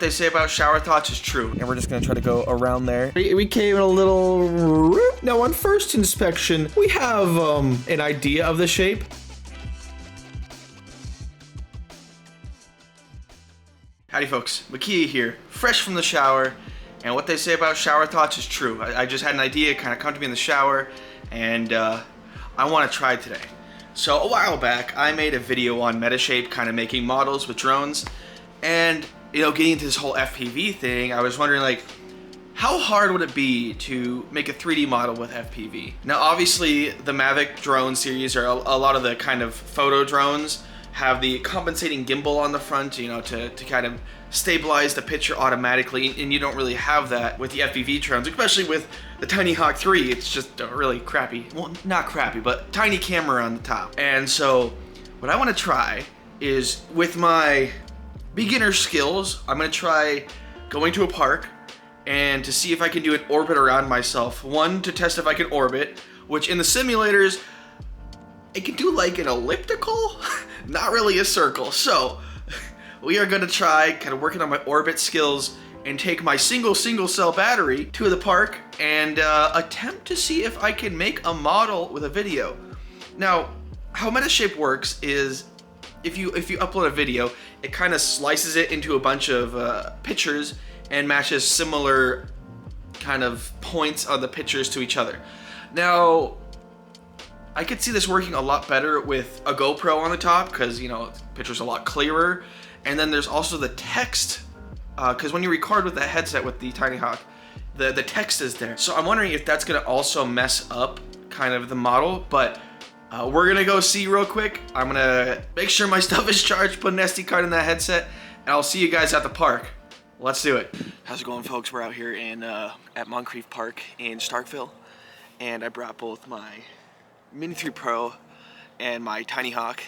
They say about shower thoughts is true. And we're just gonna try to go around there. We came in a little... Now on first inspection, we have an idea of the shape. Howdy folks, Makia here, fresh from the shower, and what they say about shower thoughts is true. I just had an idea kind of come to me in the shower, and I want to try it today. So a while back, I made a video on Metashape, kind of making models with drones, and you know, getting into this whole FPV thing, I was wondering like, how hard would it be to make a 3D model with FPV? Now obviously the Mavic drone series, or a lot of the kind of photo drones, have the compensating gimbal on the front, you know, to kind of stabilize the picture automatically, and you don't really have that with the FPV drones, especially with the TinyHawk 3. It's just a really crappy, well, not crappy, but tiny camera on the top. And so what I want to try is, with my beginner skills, I'm going to try going to a park and to see if I can do an orbit around myself. One, to test if I can orbit, which in the simulators, it can do like an elliptical, not really a circle. So we are gonna try kind of working on my orbit skills and take my single cell battery to the park and attempt to see if I can make a model with a video. Now, how Metashape works is if you upload a video, it kind of slices it into a bunch of pictures and matches similar kind of points on the pictures to each other. Now, I could see this working a lot better with a GoPro on the top because, you know, the picture's a lot clearer. And then there's also the text, because when you record with the headset with the TinyHawk, the text is there. So I'm wondering if that's gonna also mess up kind of the model, but we're gonna go see real quick. I'm gonna make sure my stuff is charged, put an SD card in that headset, and I'll see you guys at the park. Let's do it. How's it going, folks? We're out here in at Moncrief Park in Starkville, and I brought both my Mini 3 Pro and my TinyHawk.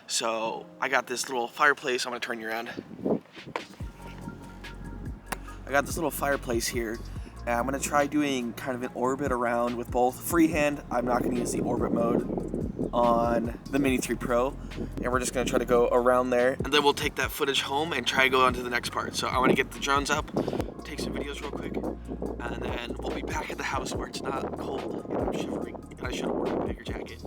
So I got this little fireplace. I'm gonna turn you around. I got this little fireplace here, and I'm gonna try doing kind of an orbit around with both freehand. I'm not gonna use the orbit mode on the Mini 3 Pro, and we're just gonna try to go around there, and then we'll take that footage home and try to go on to the next part. So I want to get the drones up, take some videos real quick, and then we'll be back at the house where it's not cold and I'm shivering, and I should have worn a bigger jacket.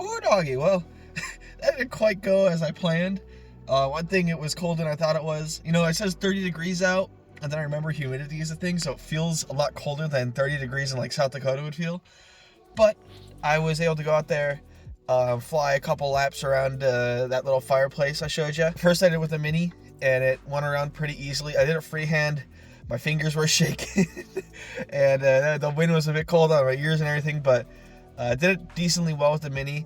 Oh doggy, well, that didn't quite go as I planned. One thing, it was colder than I thought it was. You know, it says 30 degrees out, and then I remember humidity is a thing, so it feels a lot colder than 30 degrees in like South Dakota would feel. But I was able to go out there, fly a couple laps around that little fireplace I showed you. First I did it with a Mini, and it went around pretty easily. I did it freehand. My fingers were shaking, and the wind was a bit cold on my ears and everything, but did it decently well with the Mini.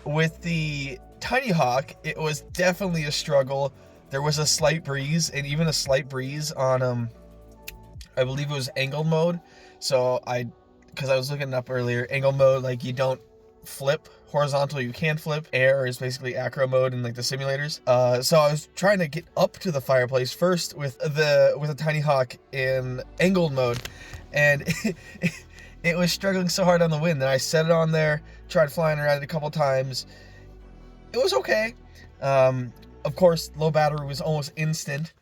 With the TinyHawk, it was definitely a struggle. There was a slight breeze, and even a slight breeze on, I believe it was angle mode. So because I was looking it up earlier, angle mode, like you don't flip. Horizontal, you can flip. Air is basically acro mode in like the simulators. So I was trying to get up to the fireplace first with the TinyHawk in angled mode, and it was struggling so hard on the wind that I set it on there, tried flying around it a couple times. It was okay. Of course, low battery was almost instant,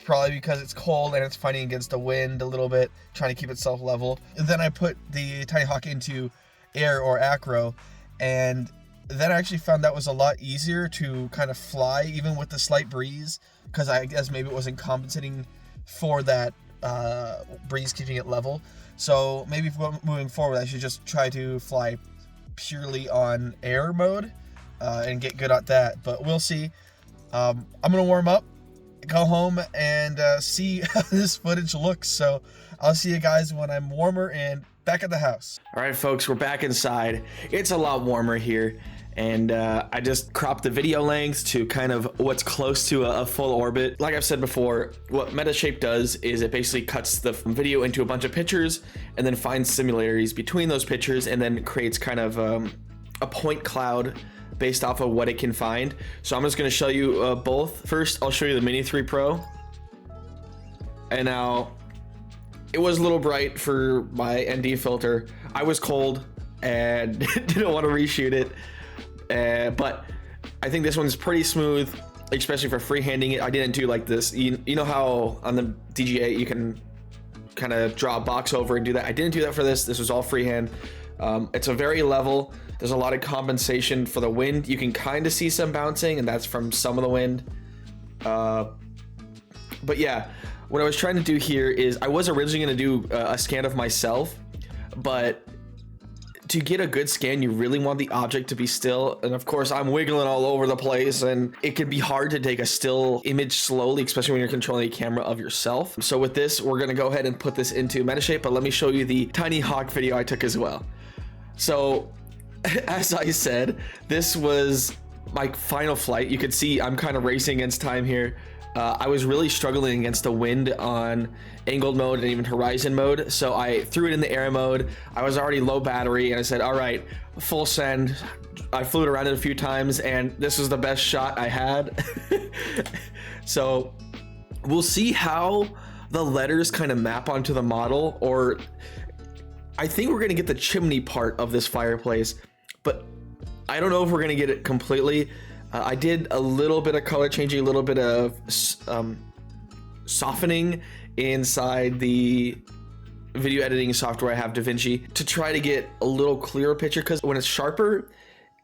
probably because it's cold and it's fighting against the wind a little bit, trying to keep itself level. And then I put the TinyHawk into air or acro, and then I actually found that was a lot easier to kind of fly even with the slight breeze, because I guess maybe it wasn't compensating for that breeze keeping it level. So maybe moving forward, I should just try to fly purely on air mode and get good at that, but we'll see. I'm gonna warm up, go home and see how this footage looks. So I'll see you guys when I'm warmer and back at the house. All right, folks, we're back inside. It's a lot warmer here. And I just cropped the video length to kind of what's close to a full orbit. Like I've said before, what Metashape does is it basically cuts the video into a bunch of pictures and then finds similarities between those pictures and then creates kind of a point cloud based off of what it can find. So I'm just going to show you both. First, I'll show you the Mini 3 Pro. And now it was a little bright for my ND filter. I was cold and didn't want to reshoot it. But I think this one's pretty smooth, especially for freehanding it. I didn't do like this. You know how on the DG8 you can kind of draw a box over and do that? I didn't do that for this. This was all freehand. It's a very level. There's a lot of compensation for the wind. You can kind of see some bouncing, and that's from some of the wind. But yeah, what I was trying to do here is I was originally going to do a scan of myself, but to get a good scan, you really want the object to be still. And of course, I'm wiggling all over the place, and it can be hard to take a still image slowly, especially when you're controlling a camera of yourself. So with this, we're going to go ahead and put this into Metashape, but let me show you the TinyHawk video I took as well. So as I said, this was my final flight. You could see I'm kind of racing against time here. I was really struggling against the wind on angled mode and even horizon mode, so I threw it in the air mode. I was already low battery, and I said, all right, full send. I flew it around it a few times, and this was the best shot I had. So we'll see how the letters kind of map onto the model, or I think we're gonna get the chimney part of this fireplace, but I don't know if we're gonna get it completely. I did a little bit of color changing, a little bit of softening inside the video editing software I have, DaVinci, to try to get a little clearer picture, because when it's sharper,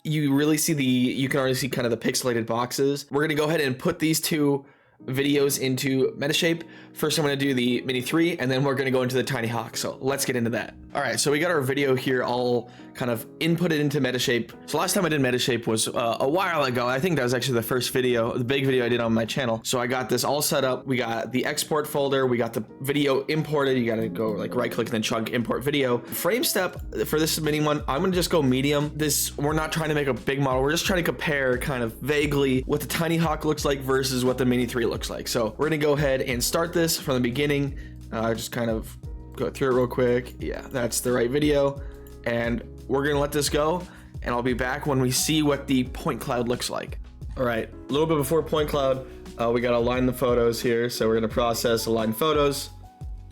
you really see you can already see kind of the pixelated boxes. We're gonna go ahead and put these two videos into Metashape. First, I'm going to do the Mini 3, and then we're going to go into the TinyHawk. So let's get into that. All right, so we got our video here all kind of inputted into Metashape. So last time I did Metashape was a while ago. I think that was actually the first video, the big video I did on my channel. So I got this all set up. We got the export folder. We got the video imported. You got to go like right click and then chunk import video. Frame step for this mini one, I'm going to just go medium. We're not trying to make a big model. We're just trying to compare kind of vaguely what the TinyHawk looks like versus what the Mini 3 looks like. So we're going to go ahead and start this from the beginning. Just kind of go through it real quick. Yeah, that's the right video. And we're gonna let this go, and I'll be back when we see what the point cloud looks like. All right, a little bit before point cloud, we gotta align the photos here. So we're gonna process align photos.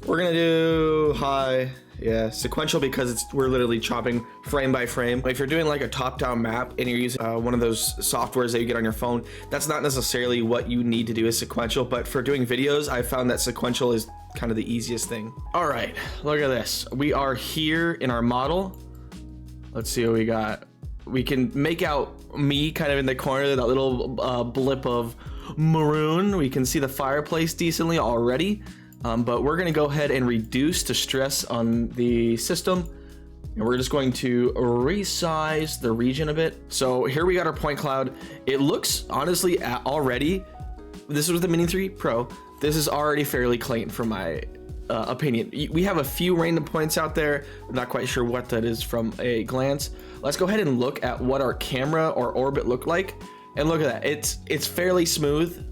We're gonna do high, yeah, sequential, because we're literally chopping frame by frame. If you're doing like a top-down map and you're using one of those softwares that you get on your phone, that's not necessarily what you need to do is sequential, but for doing videos, I found that sequential is kind of the easiest thing. All right, look at this. We are here in our model. Let's see what we got. We can make out me kind of in the corner, that little blip of maroon. We can see the fireplace decently already. But we're gonna go ahead and reduce to stress on the system, and we're just going to resize the region a bit. So here we got our point cloud. It looks honestly already, this was the Mini 3 Pro, this is already fairly clean from my opinion. We have a few random points out there. I'm not quite sure what that is from a glance. Let's go ahead and look at what our camera or orbit look like, and look at that. It's fairly smooth.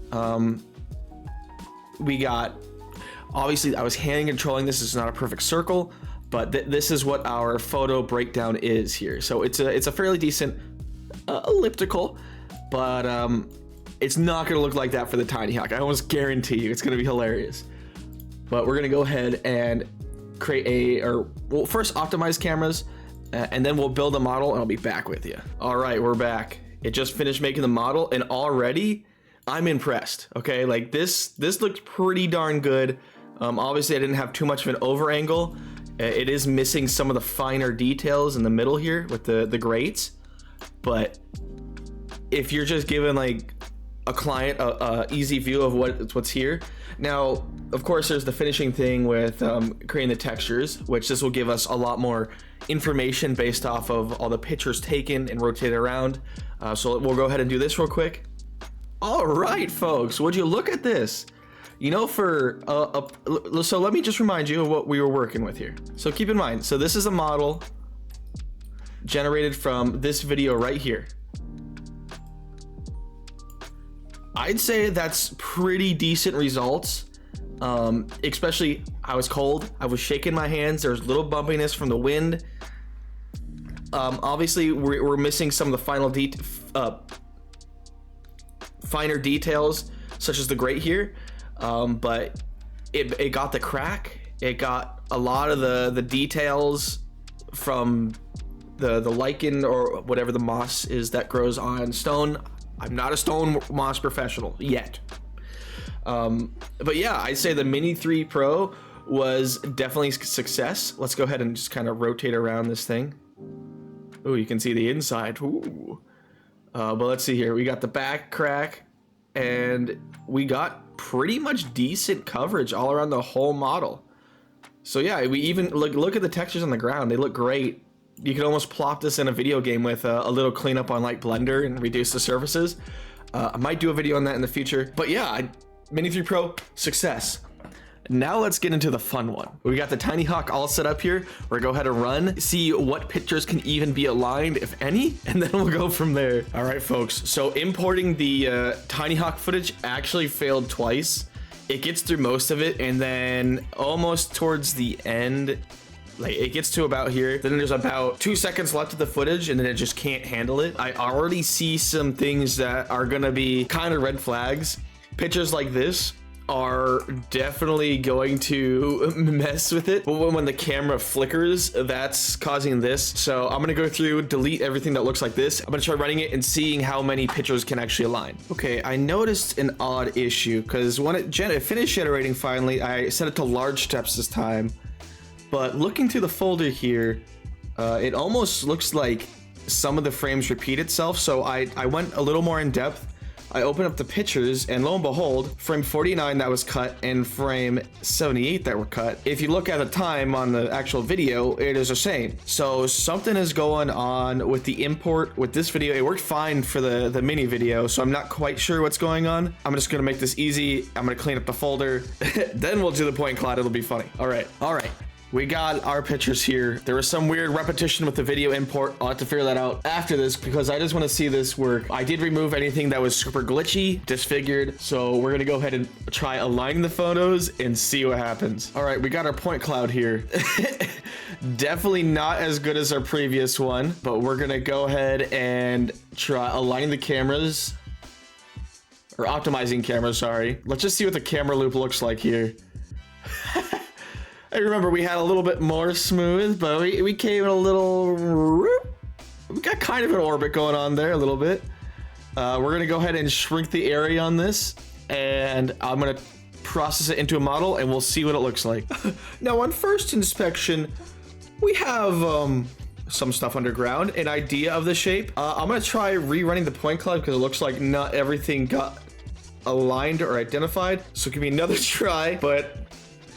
We got, obviously I was hand controlling this. It's not a perfect circle, but this is what our photo breakdown is here. So it's a fairly decent elliptical, but it's not gonna look like that for the TinyHawk. I almost guarantee you it's gonna be hilarious. But we're gonna go ahead and create we'll first optimize cameras, and then we'll build a model, and I'll be back with you. All right, we're back. It just finished making the model, and already I'm impressed. Okay, like this looked pretty darn good. Obviously I didn't have too much of an over angle. It is missing some of the finer details in the middle here with the grates, but if you're just given like a client a easy view of what's here. Now, of course, there's the finishing thing with creating the textures, which this will give us a lot more information based off of all the pictures taken and rotated around. So we'll go ahead and do this real quick. All right, folks, would you look at this? You know, so let me just remind you of what we were working with here. So keep in mind, so this is a model generated from this video right here. I'd say that's pretty decent results. Especially, I was cold, I was shaking my hands, there's little bumpiness from the wind. Obviously, we're missing some of the finer details, such as the grate here, but it got the crack. It got a lot of the details from the lichen or whatever the moss is that grows on stone. I'm not a stone moss professional yet. But yeah, I'd say the Mini 3 Pro was definitely a success. Let's go ahead and just kind of rotate around this thing. Oh, you can see the inside. Ooh. But let's see here. We got the back crack, and we got pretty much decent coverage all around the whole model. So yeah, we even look at the textures on the ground. They look great. You could almost plop this in a video game with a little cleanup on like Blender and reduce the surfaces. I might do a video on that in the future. But yeah, Mini 3 Pro, success. Now let's get into the fun one. We got the TinyHawk all set up here. We're gonna go ahead and run, see what pictures can even be aligned, if any, and then we'll go from there. All right, folks, so importing the TinyHawk footage actually failed twice. It gets through most of it, and then almost towards the end, like it gets to about here, then there's about 2 seconds left of the footage, and then it just can't handle it. I already see some things that are gonna be kind of red flags. Pictures like this are definitely going to mess with it. But when the camera flickers, that's causing this. So I'm gonna go through, delete everything that looks like this. I'm gonna try running it and seeing how many pictures can actually align. Okay, I noticed an odd issue because when it finished generating finally, I set it to large steps this time. But looking through the folder here, it almost looks like some of the frames repeat itself. So I went a little more in depth. I opened up the pictures, and lo and behold, frame 49 that was cut and frame 78 that were cut. If you look at the time on the actual video, it is the same. So something is going on with the import with this video. It worked fine for the mini video, so I'm not quite sure what's going on. I'm just gonna make this easy. I'm gonna clean up the folder. Then we'll do the point cloud. It'll be funny. All right. We got our pictures here. There was some weird repetition with the video import. I'll have to figure that out after this because I just want to see this work. I did remove anything that was super glitchy, disfigured. So we're going to go ahead and try aligning the photos and see what happens. All right, we got our point cloud here. Definitely not as good as our previous one, but we're going to go ahead and try aligning the cameras or optimizing cameras. Sorry. Let's just see what the camera loop looks like here. I remember we had a little bit more smooth, but we came in a little, we got kind of an orbit going on there a little bit. We're gonna go ahead and shrink the area on this, and I'm gonna process it into a model and we'll see what it looks like. Now on first inspection, we have some stuff underground, an idea of the shape. I'm gonna try rerunning the point cloud because it looks like not everything got aligned or identified. So give me another try, but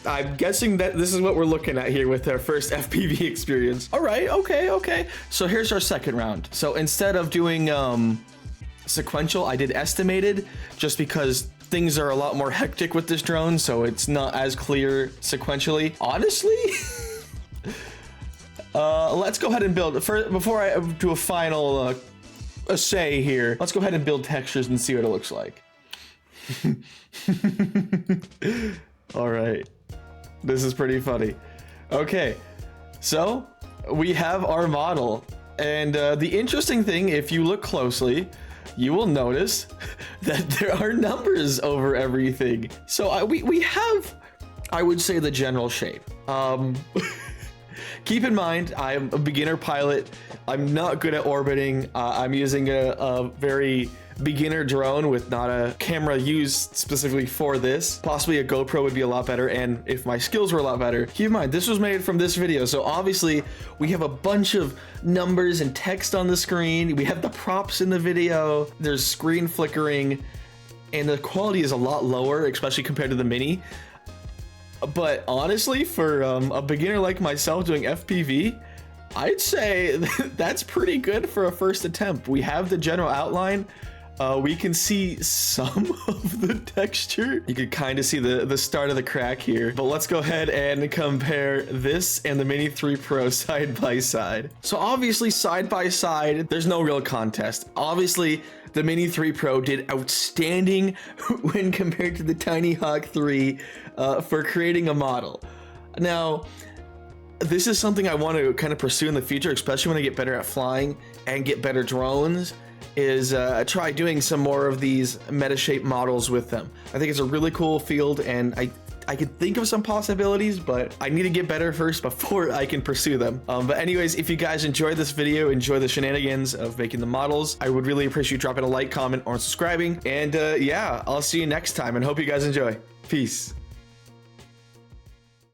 I'm guessing that this is what we're looking at here with our first FPV experience. All right, okay. So here's our second round. So instead of doing sequential, I did estimated just because things are a lot more hectic with this drone, so it's not as clear sequentially. Honestly, let's go ahead and build, before I do a final essay here, let's go ahead and build textures and see what it looks like. All right. This is pretty funny. Okay, so we have our model, and the interesting thing, if you look closely, you will notice that there are numbers over everything. So we have, I would say, the general shape. Keep in mind, I'm a beginner pilot. I'm not good at orbiting. I'm using a very beginner drone with not a camera used specifically for this. Possibly a GoPro would be a lot better, and if my skills were a lot better. Keep in mind, this was made from this video, so obviously we have a bunch of numbers and text on the screen. We have the props in the video. There's screen flickering, and the quality is a lot lower, especially compared to the Mini. But honestly, for a beginner like myself doing FPV, I'd say that's pretty good for a first attempt. We have the general outline. we can see some of the texture. You can kind of see the start of the crack here, but let's go ahead and compare this and the Mini 3 Pro side by side. So obviously side by side, there's no real contest. Obviously the Mini 3 Pro did outstanding when compared to the TinyHawk 3 for creating a model. Now, this is something I want to kind of pursue in the future, especially when I get better at flying and get better drones, is try doing some more of these Metashape models with them. I think it's a really cool field, and I could think of some possibilities, but I need to get better first before I can pursue them. But anyways, if you guys enjoyed this video, enjoy the shenanigans of making the models, I would really appreciate you dropping a like, comment, or subscribing. And yeah, I'll see you next time and hope you guys enjoy. Peace.